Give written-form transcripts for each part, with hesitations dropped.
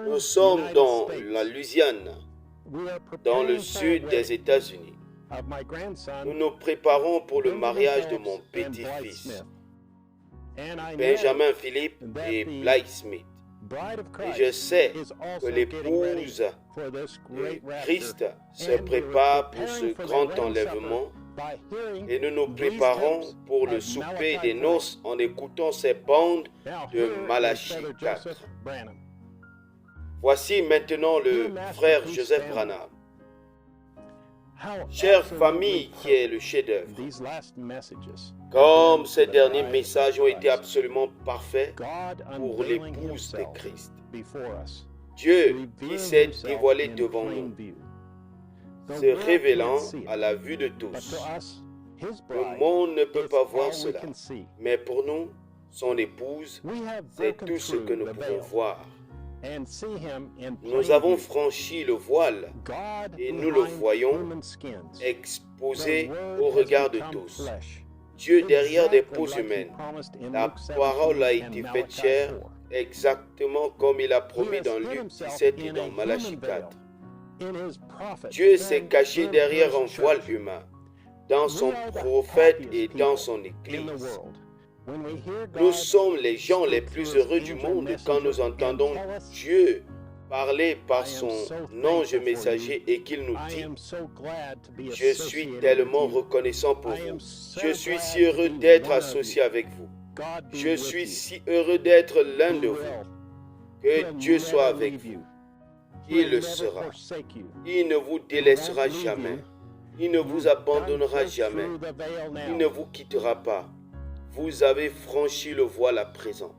Nous sommes dans la Louisiane, dans le sud des États-Unis. Nous nous préparons pour le mariage de mon petit-fils, Benjamin Philippe et Blythe Smith. Et je sais que l'épouse de Christ se prépare pour ce grand enlèvement et nous nous préparons pour le souper des noces en écoutant ces bandes de Malachie 4. Voici maintenant le frère Joseph Branham. Chère famille qui est le chef-d'œuvre, comme ces derniers messages ont été absolument parfaits pour l'épouse de Christ. Dieu qui s'est dévoilé devant nous, se révélant à la vue de tous. Le monde ne peut pas voir cela, mais pour nous, son épouse, c'est tout ce que nous pouvons voir. Nous avons franchi le voile et nous le voyons exposé au regard de tous. Dieu derrière des peaux humaines. La parole a été faite chair exactement comme il a promis dans Luc 17 et dans Malachie 4. Dieu s'est caché derrière un voile humain, dans son prophète et dans son Église. Nous sommes les gens les plus heureux du monde quand nous entendons Dieu parler par son ange messager et qu'il nous dit « Je suis tellement reconnaissant pour vous. Je suis si heureux d'être associé avec vous. Je suis si heureux d'être l'un de vous. Que Dieu soit avec vous. Il le sera. Il ne vous délaissera jamais. Il ne vous abandonnera jamais. Il ne vous quittera pas. Vous avez franchi le voile à présent. »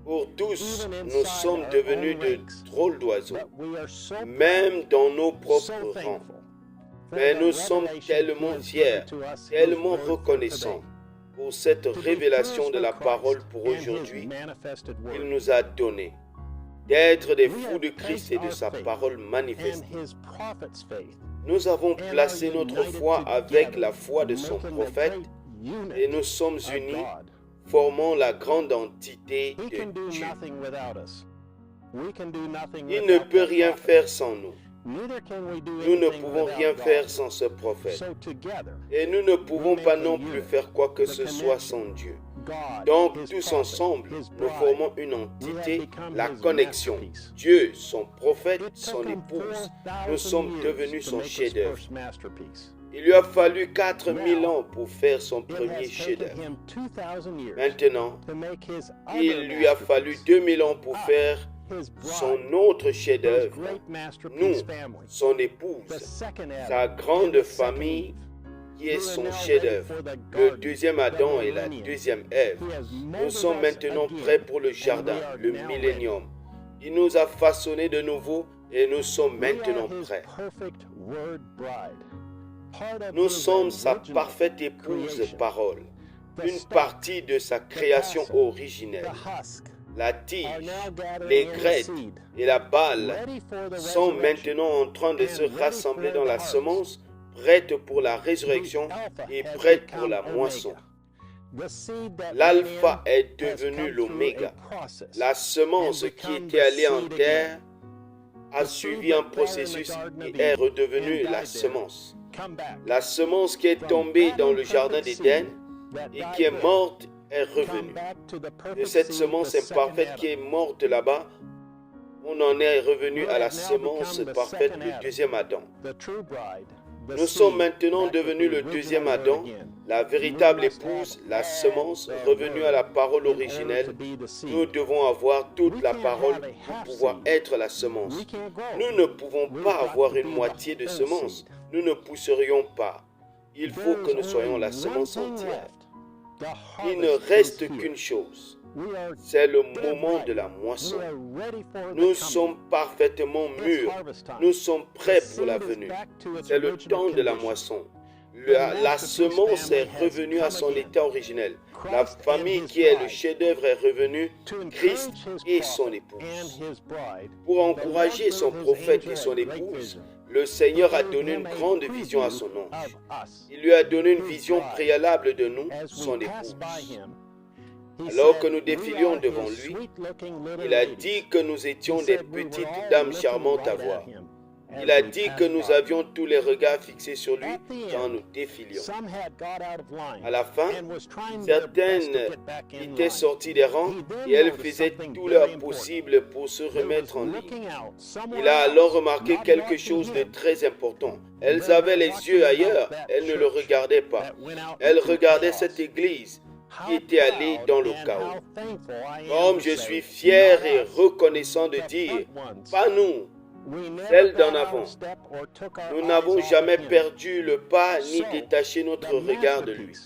Pour tous, nous sommes devenus de drôles d'oiseaux, même dans nos propres rangs. Mais nous sommes tellement fiers, tellement reconnaissants pour cette révélation de la parole pour aujourd'hui qu'il nous a donné, d'être des fous de Christ et de sa parole manifestée. Nous avons placé notre foi avec la foi de son prophète et nous sommes unis, formant la grande entité de Dieu. Il ne peut rien faire sans nous. Nous ne pouvons rien faire sans ce prophète. Et nous ne pouvons pas non plus faire quoi que ce soit sans Dieu. Donc, tous ensemble, nous formons une entité, la connexion. Dieu, son prophète, son épouse. Nous sommes devenus son chef-d'œuvre. Il lui a fallu 4000 ans pour faire son premier chef-d'œuvre. Maintenant, il lui a fallu 2000 ans pour faire son autre chef-d'œuvre. Nous, son épouse, sa grande famille, qui est son chef-d'œuvre, le deuxième Adam et la deuxième Ève. Nous sommes maintenant prêts pour le jardin, le millénium. Il nous a façonnés de nouveau et nous sommes maintenant prêts. Nous sommes sa parfaite épouse parole, une partie de sa création originelle. La tige, les graines et la balle sont maintenant en train de se rassembler dans la semence, prête pour la résurrection et prête pour la moisson. L'alpha est devenu l'oméga. La semence qui était allée en terre a suivi un processus et est redevenue la semence. La semence qui est tombée dans le jardin d'Éden et qui est morte est revenue. De cette semence imparfaite qui est morte là-bas, on en est revenu à la semence parfaite, le deuxième Adam. Nous sommes maintenant devenus le deuxième Adam, la véritable épouse, la semence, revenue à la parole originelle. Nous devons avoir toute la parole pour pouvoir être la semence. Nous ne pouvons pas avoir une moitié de semence. Nous ne pousserions pas. Il faut que nous soyons la semence entière. Il ne reste qu'une chose. C'est le moment de la moisson. Nous sommes parfaitement mûrs. Nous sommes prêts pour la venue. C'est le temps de la moisson. La semence est revenue à son état originel. La famille qui est le chef-d'œuvre est revenue, Christ et son épouse. Pour encourager son prophète et son épouse, le Seigneur a donné une grande vision à son ange. Il lui a donné une vision préalable de nous, son épouse. Alors que nous défilions devant lui, il a dit que nous étions des petites dames charmantes à voir. Il a dit que nous avions tous les regards fixés sur lui quand nous défilions. À la fin, certaines étaient sorties des rangs et elles faisaient tout leur possible pour se remettre en ligne. Il a alors remarqué quelque chose de très important. Elles avaient les yeux ailleurs, elles ne le regardaient pas. Elles regardaient cette église qui était allée dans le chaos. Comme je suis fier et reconnaissant de dire, pas nous, celle d'en avant. Nous n'avons jamais perdu le pas ni détaché notre regard de lui.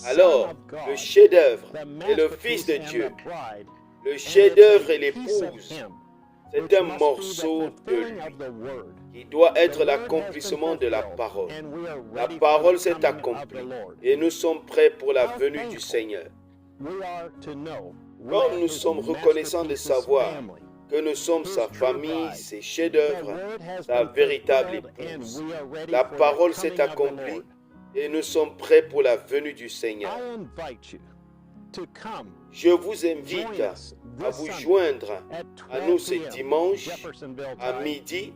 Alors, le chef-d'œuvre est le Fils de Dieu. Le chef-d'œuvre est l'épouse. C'est un morceau de lui qui doit être l'accomplissement de la parole. La parole s'est accomplie et nous sommes prêts pour la venue du Seigneur. Comme nous sommes reconnaissants de savoir que nous sommes sa famille, ses chefs-d'œuvre, sa véritable épouse. La parole s'est accomplie et nous sommes prêts pour la venue du Seigneur. Je vous invite à vous joindre à nous ce dimanche à midi,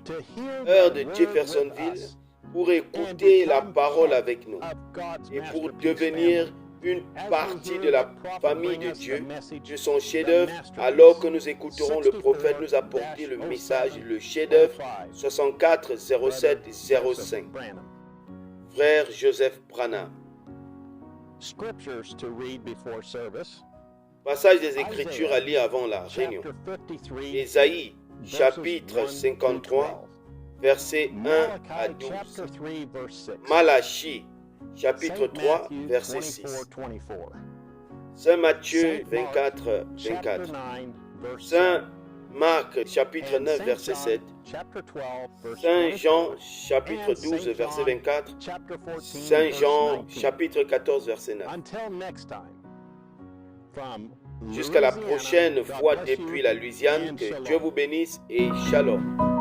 heure de Jeffersonville, pour écouter la parole avec nous et pour devenir une partie de la famille de Dieu, de son chef-d'œuvre, alors que nous écouterons le prophète nous apporter le message, le chef-d'œuvre 64 07 05. Frère Joseph Branham. Passage des Écritures à lire avant la réunion. Ésaïe, chapitre 53, versets 1 à 12. Malachie, chapitre 3, verset 6. Saint Matthieu 24, 24. Saint Marc, chapitre 9, verset 7. Saint Jean, chapitre 12, verset 24. Saint Jean, chapitre 14, verset 9. Jusqu'à la prochaine fois depuis la Louisiane, que Dieu vous bénisse et shalom.